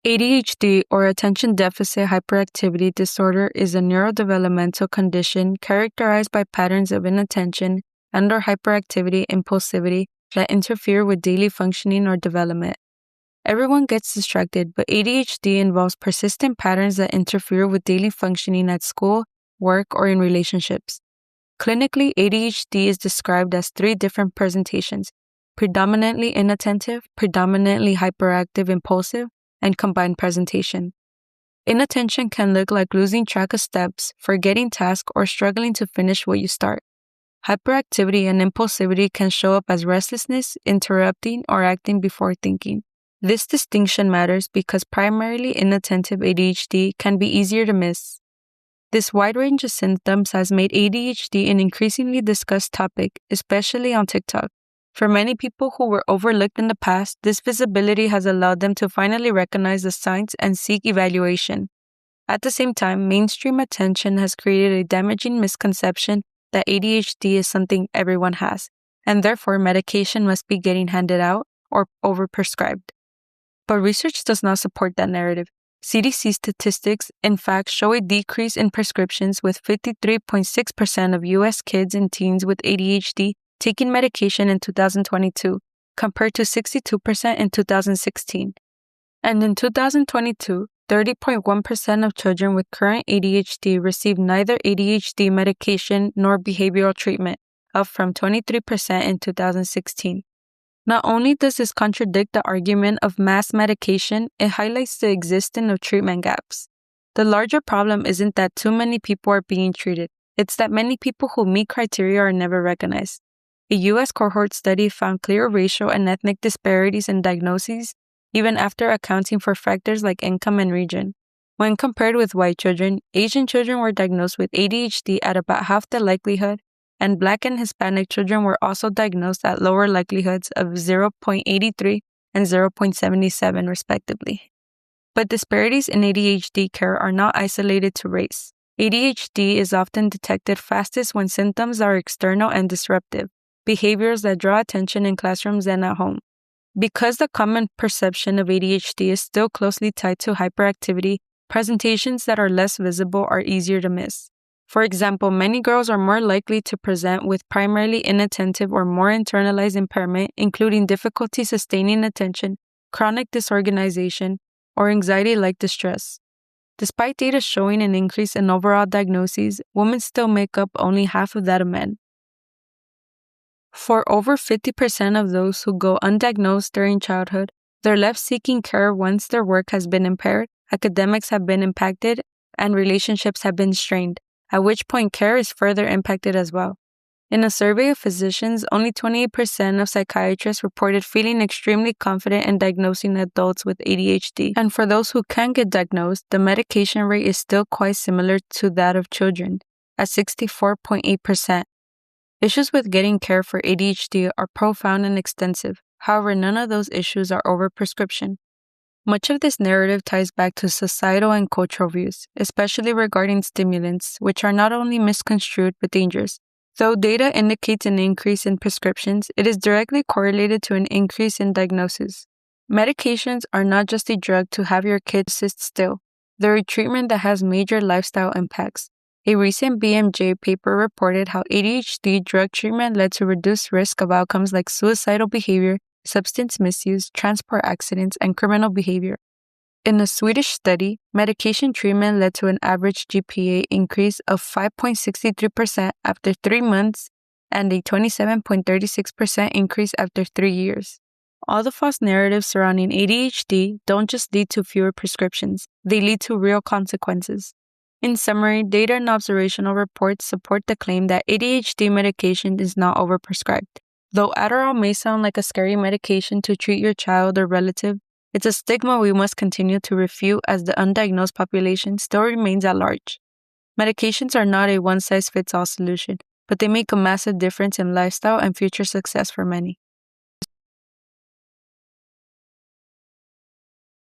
ADHD, or attention deficit hyperactivity disorder, is a neurodevelopmental condition characterized by patterns of inattention and/or hyperactivity impulsivity that interfere with daily functioning or development. Everyone gets distracted, but ADHD involves persistent patterns that interfere with daily functioning at school, work, or in relationships. Clinically, ADHD is described as 3 different presentations: predominantly inattentive, predominantly hyperactive impulsive, and combined presentation. Inattention can look like losing track of steps, forgetting tasks, or struggling to finish what you start. Hyperactivity and impulsivity can show up as restlessness, interrupting, or acting before thinking. This distinction matters because primarily inattentive ADHD can be easier to miss. This wide range of symptoms has made ADHD an increasingly discussed topic, especially on TikTok. For many people who were overlooked in the past, this visibility has allowed them to finally recognize the signs and seek evaluation. At the same time, mainstream attention has created a damaging misconception that ADHD is something everyone has, and therefore medication must be getting handed out or overprescribed. But research does not support that narrative. CDC statistics, in fact, show a decrease in prescriptions, with 53.6% of U.S. kids and teens with ADHD taking medication in 2022, compared to 62% in 2016. And in 2022, 30.1% of children with current ADHD received neither ADHD medication nor behavioral treatment, up from 23% in 2016. Not only does this contradict the argument of mass medication, it highlights the existence of treatment gaps. The larger problem isn't that too many people are being treated, it's that many people who meet criteria are never recognized. A U.S. cohort study found clear racial and ethnic disparities in diagnoses, even after accounting for factors like income and region. When compared with white children, Asian children were diagnosed with ADHD at about half the likelihood, and Black and Hispanic children were also diagnosed at lower likelihoods of 0.83 and 0.77 respectively. But disparities in ADHD care are not isolated to race. ADHD is often detected fastest when symptoms are external and disruptive, behaviors that draw attention in classrooms and at home. Because the common perception of ADHD is still closely tied to hyperactivity, presentations that are less visible are easier to miss. For example, many girls are more likely to present with primarily inattentive or more internalized impairment, including difficulty sustaining attention, chronic disorganization, or anxiety-like distress. Despite data showing an increase in overall diagnoses, women still make up only half of that of men. For over 50% of those who go undiagnosed during childhood, they're left seeking care once their work has been impaired, academics have been impacted, and relationships have been strained, at which point care is further impacted as well. In a survey of physicians, only 28% of psychiatrists reported feeling extremely confident in diagnosing adults with ADHD, and for those who can get diagnosed, the medication rate is still quite similar to that of children, at 64.8%. Issues with getting care for ADHD are profound and extensive. However, none of those issues are overprescription. Much of this narrative ties back to societal and cultural views, especially regarding stimulants, which are not only misconstrued but dangerous. Though data indicates an increase in prescriptions, it is directly correlated to an increase in diagnosis. Medications are not just a drug to have your kid sit still. They're a treatment that has major lifestyle impacts. A recent BMJ paper reported how ADHD drug treatment led to reduced risk of outcomes like suicidal behavior, substance misuse, transport accidents, and criminal behavior. In a Swedish study, medication treatment led to an average GPA increase of 5.63% after 3 months and a 27.36% increase after 3 years. All the false narratives surrounding ADHD don't just lead to fewer prescriptions, they lead to real consequences. In summary, data and observational reports support the claim that ADHD medication is not overprescribed. Though Adderall may sound like a scary medication to treat your child or relative, it's a stigma we must continue to refute as the undiagnosed population still remains at large. Medications are not a one-size-fits-all solution, but they make a massive difference in lifestyle and future success for many.